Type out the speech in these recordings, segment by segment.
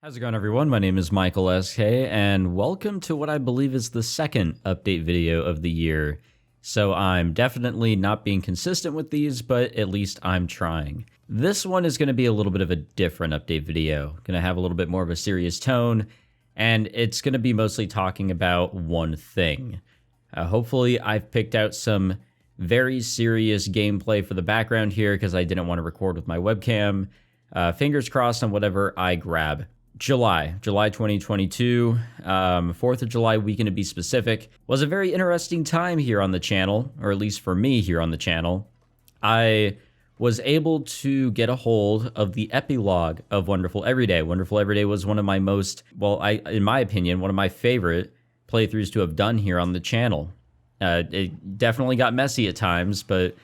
How's it going, everyone? My name is Michael SK, and welcome to what I believe is the second update video of the year. So I'm definitely not being consistent with these, but at least I'm trying. This one is going to be a little bit of a different update video. Going to have a little bit more of a serious tone, and it's going to be mostly talking about one thing. Hopefully I've picked out some very serious gameplay for the background here because I didn't want to record with my webcam. Fingers crossed on whatever I grab. July 2022, 4th of July weekend to be specific, was a very interesting time here on the channel, or at least for me here on the channel. I was able to get a hold of the epilogue of Wonderful Everyday. Wonderful Everyday was one of my most, in my opinion, one of my favorite playthroughs to have done here on the channel. It definitely got messy at times, but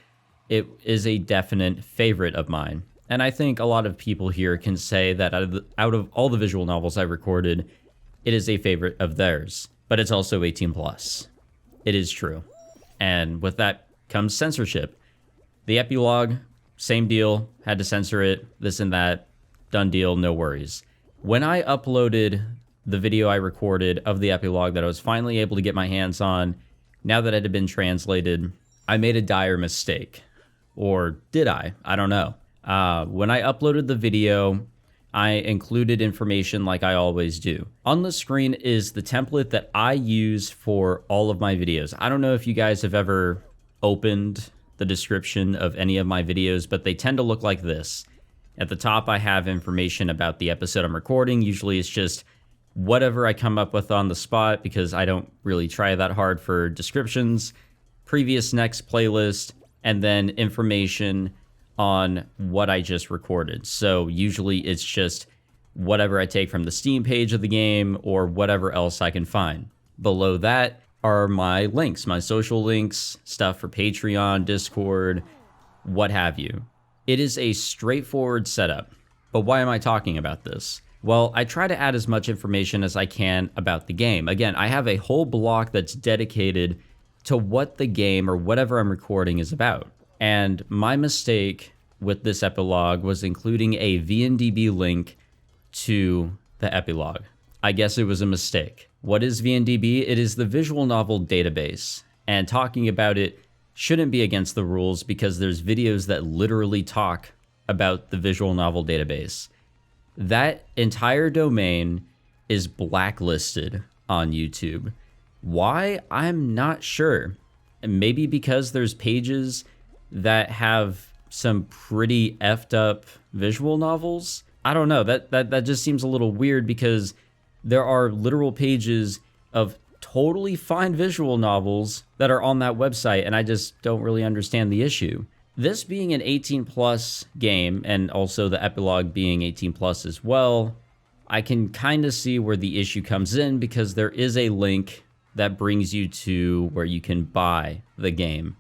it is a definite favorite of mine. And I think a lot of people here can say that out of all the visual novels I recorded, it is a favorite of theirs. But it's also 18 plus. It is true. And with that comes censorship. The epilogue, same deal, had to censor it, this and that, done deal, no worries. When I uploaded the video I recorded of the epilogue that I was finally able to get my hands on, now that it had been translated, I made a dire mistake. Or did I? I don't know. When I uploaded the video, I included information like I always do. On the screen is the template that I use for all of my videos. I don't know if you guys have ever opened the description of any of my videos, but they tend to look like this. At the top, I have information about the episode I'm recording. Usually it's just whatever I come up with on the spot because I don't really try that hard for descriptions. Previous next playlist, and then information on what I just recorded. So usually it's just whatever I take from the Steam page of the game or whatever else I can find. Below that are my links, my social links, stuff for Patreon, Discord, what have you. It is a straightforward setup. But why am I talking about this? Well, I try to add as much information as I can about the game. Again, I have a whole block that's dedicated to what the game or whatever I'm recording is about. And my mistake with this epilogue was including a VNDB link to the epilogue. I guess it was a mistake. What is VNDB? It is the visual novel database. And talking about it shouldn't be against the rules because there's videos that literally talk about the visual novel database. That entire domain is blacklisted on YouTube. Why? I'm not sure. Maybe because there's pages that have some pretty effed up visual novels. I don't know, that just seems a little weird because there are literal pages of totally fine visual novels that are on that website, and I just don't really understand the issue. This being an 18 plus game, and also the epilogue being 18 plus as well, I can kind of see where the issue comes in because there is a link that brings you to where you can buy the game,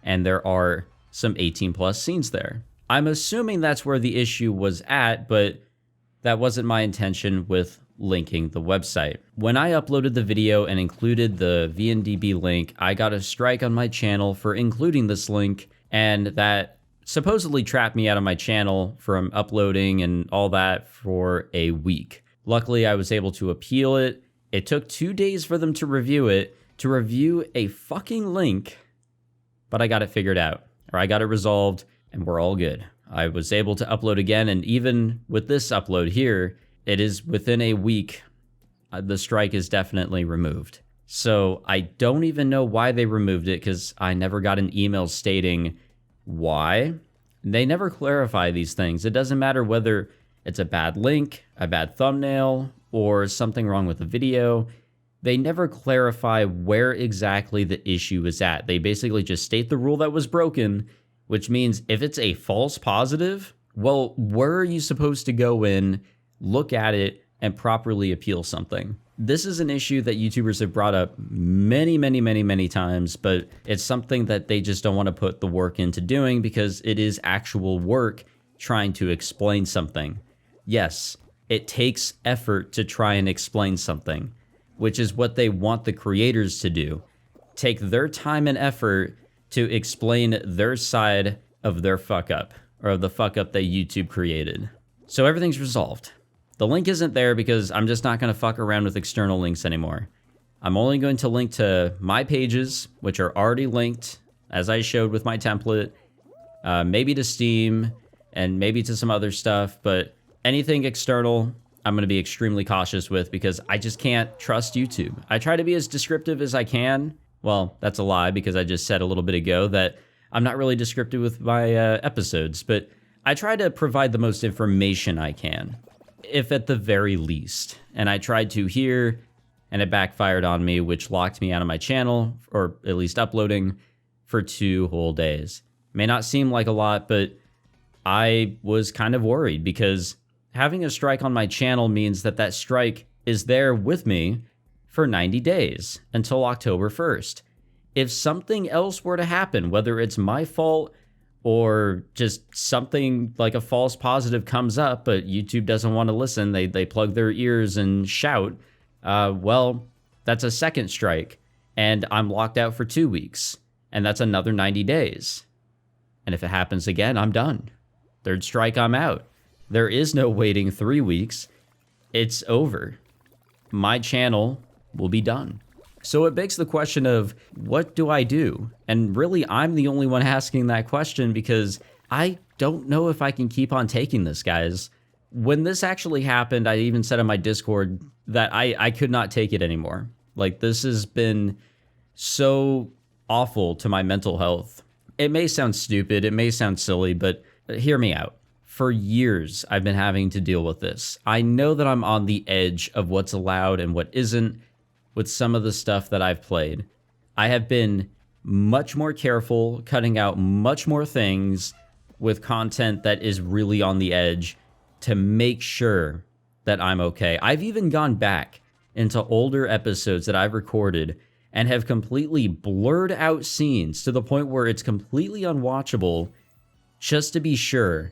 and there are some 18 plus scenes there. I'm assuming that's where the issue was at, but that wasn't my intention with linking the website. When I uploaded the video and included the VNDB link, I got a strike on my channel for including this link, and that supposedly trapped me out of my channel from uploading and all that for a week. Luckily, I was able to appeal it. It took 2 days for them to review a fucking link, but I got it figured out. Or I got it resolved, and we're all good. I was able to upload again, and even with this upload here, it is within a week, the strike is definitely removed. So I don't even know why they removed it, because I never got an email stating why. They never clarify these things. It doesn't matter whether it's a bad link, a bad thumbnail, or something wrong with the video. They never clarify where exactly the issue is at. They basically just state the rule that was broken, which means if it's a false positive, well, where are you supposed to go in, look at it, and properly appeal something? This is an issue that YouTubers have brought up many times, but it's something that they just don't want to put the work into doing because it is actual work trying to explain something. Yes, it takes effort to try and explain something, which is what they want the creators to do. Take their time and effort to explain their side of their fuck up, or of the fuck up that YouTube created. So everything's resolved. The link isn't there because I'm just not going to fuck around with external links anymore. I'm only going to link to my pages, which are already linked, as I showed with my template, maybe to Steam, and maybe to some other stuff, but anything external, I'm going to be extremely cautious with because I just can't trust YouTube. I try to be as descriptive as I can. Well, that's a lie because I just said a little bit ago that I'm not really descriptive with my episodes, but I try to provide the most information I can, if at the very least. And I tried to here, and it backfired on me, which locked me out of my channel, or at least uploading, for 2 whole days. May not seem like a lot, but I was kind of worried because having a strike on my channel means that that strike is there with me for 90 days until October 1st. If something else were to happen, whether it's my fault or just something like a false positive comes up, but YouTube doesn't want to listen, they plug their ears and shout, well, that's a second strike, and I'm locked out for 2 weeks, and that's another 90 days. And if it happens again, I'm done. Third strike, I'm out. There is no waiting 3 weeks. It's over. My channel will be done. So it begs the question of, what do I do? And really, I'm the only one asking that question because I don't know if I can keep on taking this, guys. When this actually happened, I even said on my Discord that I could not take it anymore. Like, this has been so awful to my mental health. It may sound stupid, it may sound silly, but hear me out. For years, I've been having to deal with this. I know that I'm on the edge of what's allowed and what isn't with some of the stuff that I've played. I have been much more careful, cutting out much more things with content that is really on the edge to make sure that I'm okay. I've even gone back into older episodes that I've recorded and have completely blurred out scenes to the point where it's completely unwatchable just to be sure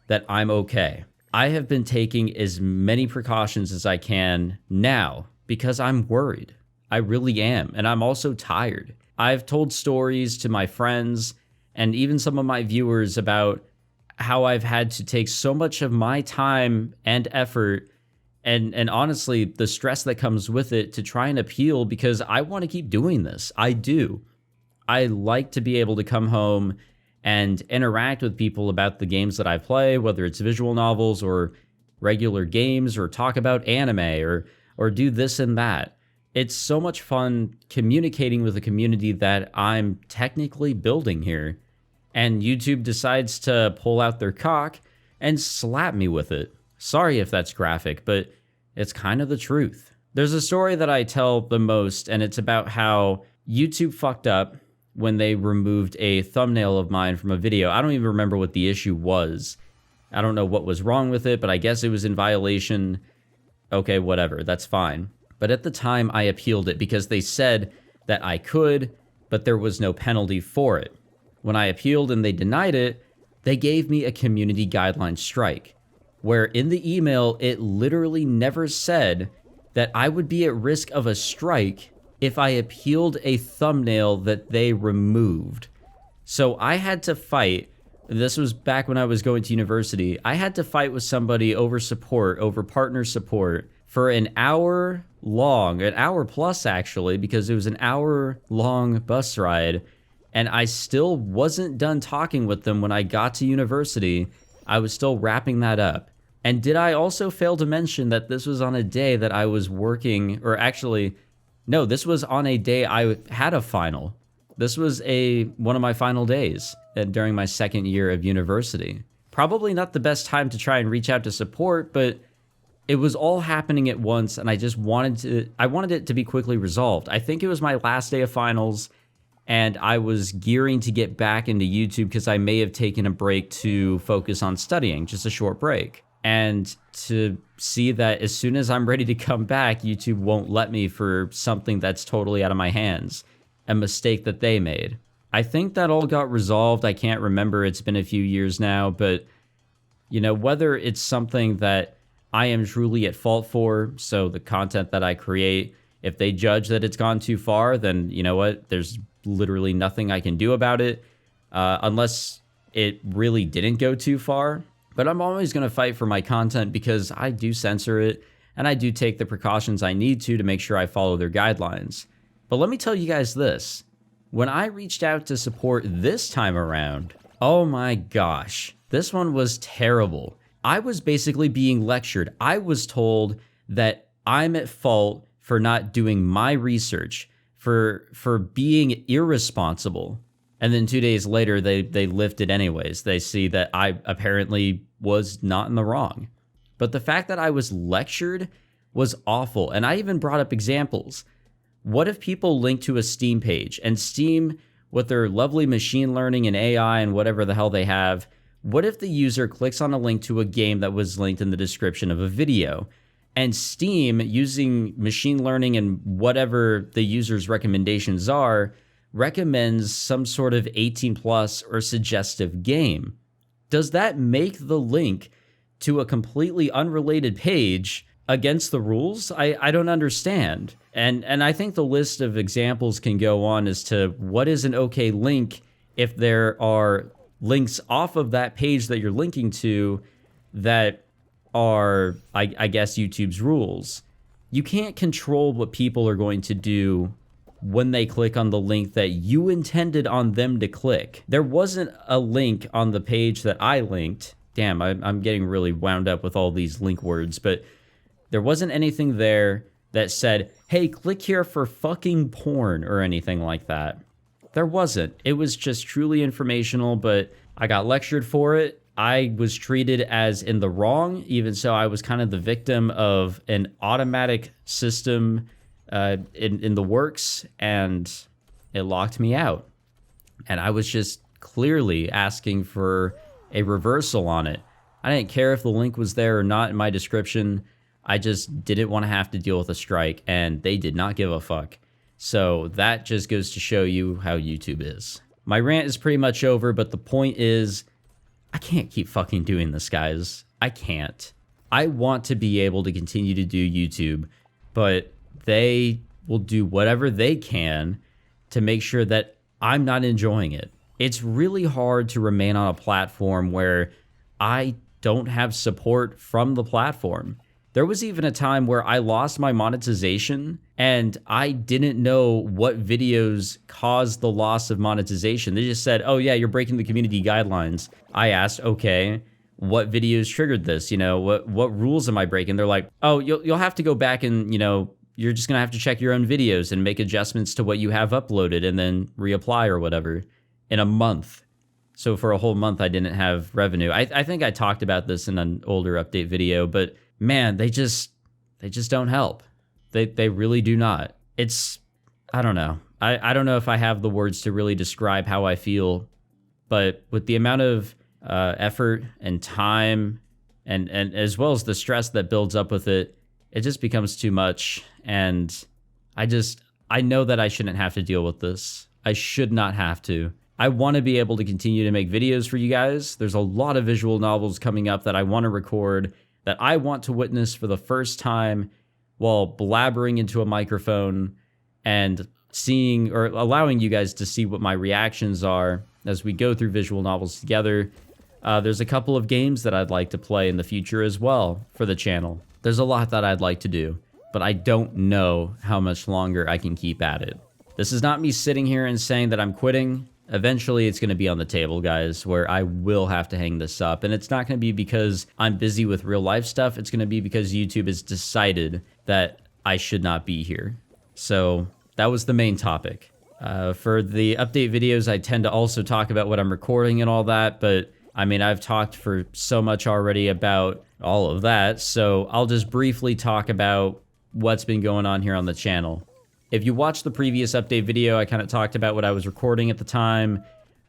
that I'm okay. I have been taking as many precautions as I can now because I'm worried. I really am. And I'm also tired. I've told stories to my friends and even some of my viewers about how I've had to take so much of my time and effort and honestly, the stress that comes with it to try and appeal because I want to keep doing this. I do. I like to be able to come home and interact with people about the games that I play, whether it's visual novels or regular games, or talk about anime or do this and that. It's so much fun communicating with a community that I'm technically building here. And YouTube decides to pull out their cock and slap me with it. Sorry if that's graphic, but it's kind of the truth. There's a story that I tell the most, and it's about how YouTube fucked up when they removed a thumbnail of mine from a video. I don't even remember what the issue was. I don't know what was wrong with it, but I guess it was in violation. Okay, whatever, that's fine. But at the time, I appealed it because they said that I could, but there was no penalty for it. When I appealed and they denied it, they gave me a community guideline strike, where in the email, it literally never said that I would be at risk of a strike if I appealed a thumbnail that they removed. So I had to fight. This was back when I was going to university. I had to fight with somebody over support, over partner support, for an hour long, an hour plus actually, because it was an hour long bus ride. And I still wasn't done talking with them when I got to university. I was still wrapping that up. And did I also fail to mention that this was on a day that I was working, or actually, no, this was on a day I had a final. This was one of my final days during my second year of university. Probably not the best time to try and reach out to support, but it was all happening at once, and I just wanted it to be quickly resolved. I think it was my last day of finals, and I was gearing to get back into YouTube because I may have taken a break to focus on studying, just a short break. And to see that as soon as I'm ready to come back, YouTube won't let me for something that's totally out of my hands, a mistake that they made. I think that all got resolved. I can't remember. It's been a few years now, but you know, whether it's something that I am truly at fault for, so the content that I create, if they judge that it's gone too far, then you know what? There's literally nothing I can do about it, unless it really didn't go too far. But I'm always going to fight for my content because I do censor it and I do take the precautions I need to make sure I follow their guidelines. But let me tell you guys this. When I reached out to support this time around, oh my gosh, this one was terrible. I was basically being lectured. I was told that I'm at fault for not doing my research, for being irresponsible. And then 2 days later, they lift it anyways. They see that I apparently was not in the wrong. But the fact that I was lectured was awful. And I even brought up examples. What if people link to a Steam page, and Steam, with their lovely machine learning and AI and whatever the hell they have, what if the user clicks on a link to a game that was linked in the description of a video? And Steam, using machine learning and whatever the user's recommendations are, recommends some sort of 18 plus or suggestive game. Does that make the link to a completely unrelated page against the rules? I don't understand. And I think the list of examples can go on as to what is an okay link if there are links off of that page that you're linking to that are, I guess, YouTube's rules. You can't control what people are going to do when they click on the link that you intended on them to click. There wasn't a link on the page that I linked. Damn, I'm getting really wound up with all these link words, but there wasn't anything there that said, hey, click here for fucking porn or anything like that. There wasn't. It was just truly informational, but I got lectured for it. I was treated as in the wrong, even so I was kind of the victim of an automatic system in the works, and it locked me out. And I was just clearly asking for a reversal on it. I didn't care if the link was there or not in my description. I just didn't want to have to deal with a strike, and they did not give a fuck. So that just goes to show you how YouTube is. My rant is pretty much over, but the point is, I can't keep fucking doing this, guys. I can't. I want to be able to continue to do YouTube, but they will do whatever they can to make sure that I'm not enjoying it. It's really hard to remain on a platform where I don't have support from the platform. There was even a time where I lost my monetization and I didn't know what videos caused the loss of monetization. They just said, oh yeah, you're breaking the community guidelines. I asked, okay, what videos triggered this? You know, what rules am I breaking? They're like, oh, you'll have to go back and, you know, you're just gonna have to check your own videos and make adjustments to what you have uploaded and then reapply or whatever in a month. So for a whole month, I didn't have revenue. I think I talked about this in an older update video, but man, they just don't help. They really do not. It's, I don't know. I don't know if I have the words to really describe how I feel, but with the amount of effort and time and as well as the stress that builds up with it, it just becomes too much. And I know that I shouldn't have to deal with this. I should not have to. I want to be able to continue to make videos for you guys. There's a lot of visual novels coming up that I want to record, that I want to witness for the first time while blabbering into a microphone and seeing or allowing you guys to see what my reactions are as we go through visual novels together. There's a couple of games that I'd like to play in the future as well for the channel. There's a lot that I'd like to do, but I don't know how much longer I can keep at it. This is not me sitting here and saying that I'm quitting. Eventually, it's going to be on the table, guys, where I will have to hang this up. And it's not going to be because I'm busy with real life stuff. It's going to be because YouTube has decided that I should not be here. So that was the main topic. For the update videos, I tend to also talk about what I'm recording and all that. But I mean, I've talked for so much already about all of that. So I'll just briefly talk about what's been going on here on the channel. If you watched the previous update video, I kind of talked about what I was recording at the time,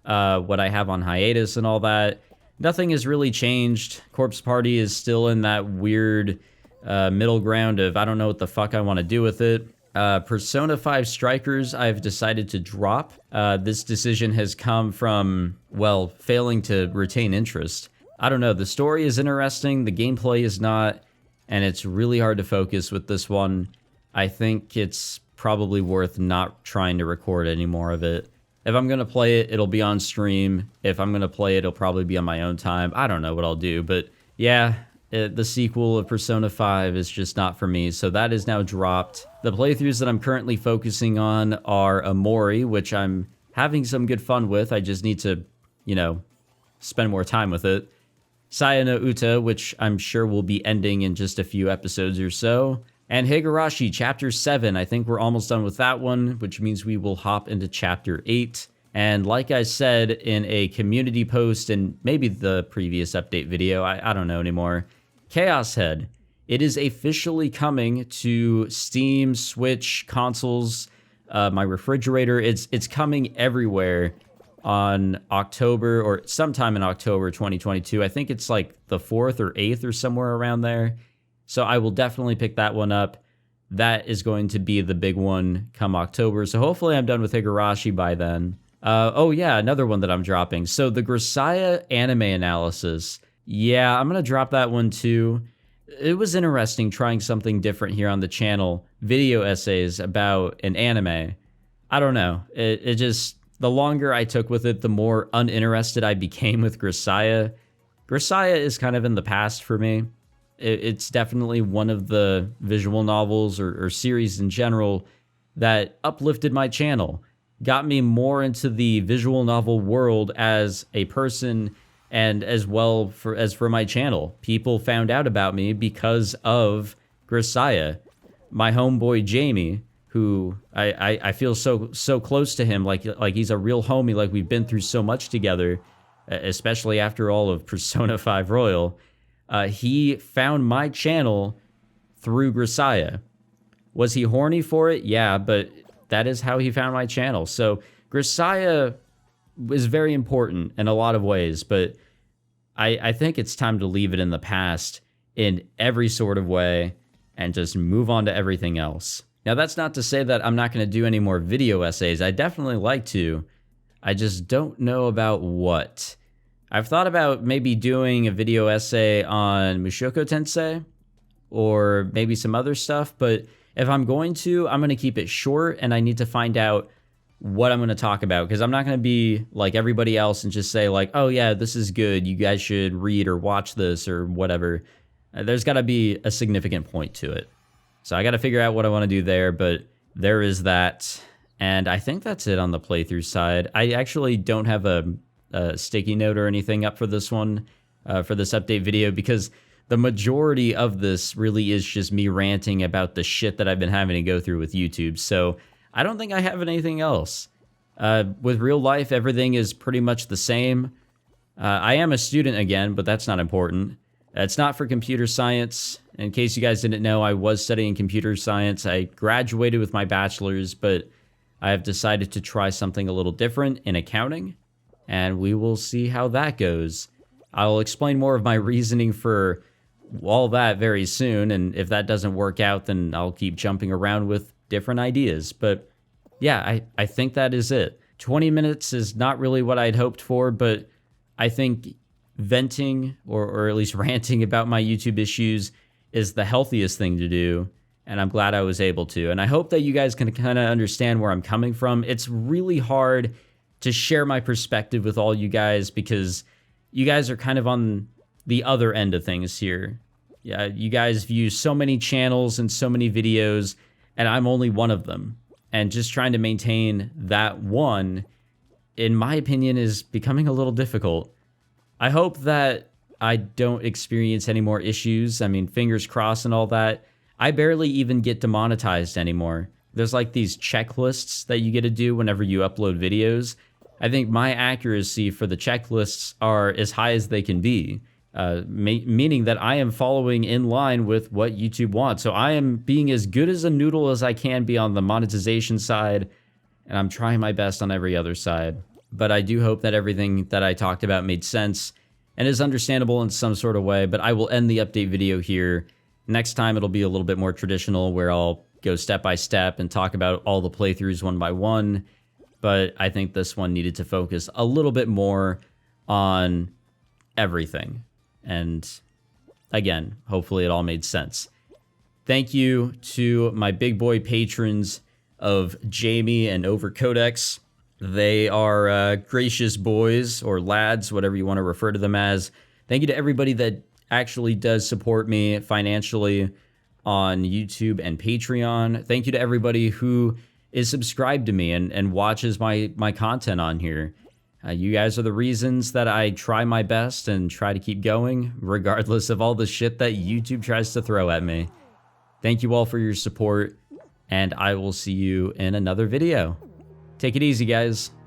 what I have on hiatus and all that. Nothing has really changed. Corpse Party is still in that weird middle ground of I don't know what the fuck I want to do with it. Persona 5 Strikers, I've decided to drop. This decision has come from, well, failing to retain interest. I don't know, the story is interesting, the gameplay is not, and it's really hard to focus with this one. I think it's probably worth not trying to record any more of it, If I'm going to play it, it'll be on stream. If I'm going to play it, it'll probably be on my own time. I don't know what I'll do, but yeah, the sequel of Persona 5 is just not for me, so that is now dropped. The playthroughs that I'm currently focusing on are Amori, which I'm having some good fun with. I just need to, you know, spend more time with it. Saya no Uta, which I'm sure will be ending in just a few episodes or so. And Higurashi, Chapter 7. I think we're almost done with that one, which means we will hop into Chapter 8. And like I said in a community post and maybe the previous update video, I don't know anymore, Chaos Head. It is officially coming to Steam, Switch, consoles, my refrigerator. It's coming everywhere on October or sometime in October 2022. I think it's like the 4th or 8th or somewhere around there. So I will definitely pick that one up. That is going to be the big one come October. So hopefully I'm done with Higurashi by then. Oh yeah, another one that I'm dropping. So the Grisaya anime analysis. Yeah, I'm going to drop that one too. It was interesting trying something different here on the channel. Video essays about an anime. I don't know. It just, the longer I took with it, the more uninterested I became with Grisaya. Grisaya is kind of in the past for me. It's definitely one of the visual novels or series in general that uplifted my channel, got me more into the visual novel world as a person and as well for my channel. People found out about me because of Grisaya. My homeboy Jamie, who I feel so close to him, like he's a real homie, like we've been through so much together, especially after all of Persona 5 Royal. He found my channel through Grisaya. Was he horny for it? Yeah, but that is how he found my channel. So Grisaya is very important in a lot of ways, but I think it's time to leave it in the past in every sort of way and just move on to everything else. Now, that's not to say that I'm not going to do any more video essays. I definitely like to. I just don't know about what. I've thought about maybe doing a video essay on Mushoku Tensei or maybe some other stuff, but if I'm going to, I'm going to keep it short and I need to find out what I'm going to talk about because I'm not going to be like everybody else and just say like, oh yeah, this is good. You guys should read or watch this or whatever. There's got to be a significant point to it. So I got to figure out what I want to do there, but there is that. And I think that's it on the playthrough side. I actually don't have a sticky note or anything up for this one, for this update video, because the majority of this really is just me ranting about the shit that I've been having to go through with YouTube. So I don't think I have anything else. With real life, everything is pretty much the same. I am a student again, but that's not important. It's not for computer science. In case you guys didn't know, I was studying computer science. I graduated with my bachelor's, but I have decided to try something a little different in accounting, and we will see how that goes. I'll explain more of my reasoning for all that very soon, and if that doesn't work out, then I'll keep jumping around with different ideas. But yeah, I think that is it. 20 minutes is not really what I'd hoped for, but I think venting or at least ranting about my YouTube issues is the healthiest thing to do, and I'm glad I was able to. And I hope that you guys can kind of understand where I'm coming from. It's really hard to share my perspective with all you guys because you guys are kind of on the other end of things here. Yeah, you guys view so many channels and so many videos, and I'm only one of them. And just trying to maintain that one, in my opinion, is becoming a little difficult. I hope that I don't experience any more issues. I mean, fingers crossed and all that. I barely even get demonetized anymore. There's like these checklists that you get to do whenever you upload videos. I think my accuracy for the checklists are as high as they can be, meaning that I am following in line with what YouTube wants. So I am being as good as a noodle as I can be on the monetization side, and I'm trying my best on every other side. But I do hope that everything that I talked about made sense and is understandable in some sort of way. But I will end the update video here. Next time it'll be a little bit more traditional where I'll go step by step and talk about all the playthroughs one by one. But I think this one needed to focus a little bit more on everything. And again, hopefully it all made sense. Thank you to my big boy patrons of Jamie and Over Codex. They are gracious boys or lads, whatever you want to refer to them as. Thank you to everybody that actually does support me financially on YouTube and Patreon. Thank you to everybody who is subscribed to me and watches my content on here. You guys are the reasons that I try my best and try to keep going, regardless of all the shit that YouTube tries to throw at me. Thank you all for your support, and I will see you in another video. Take it easy, guys.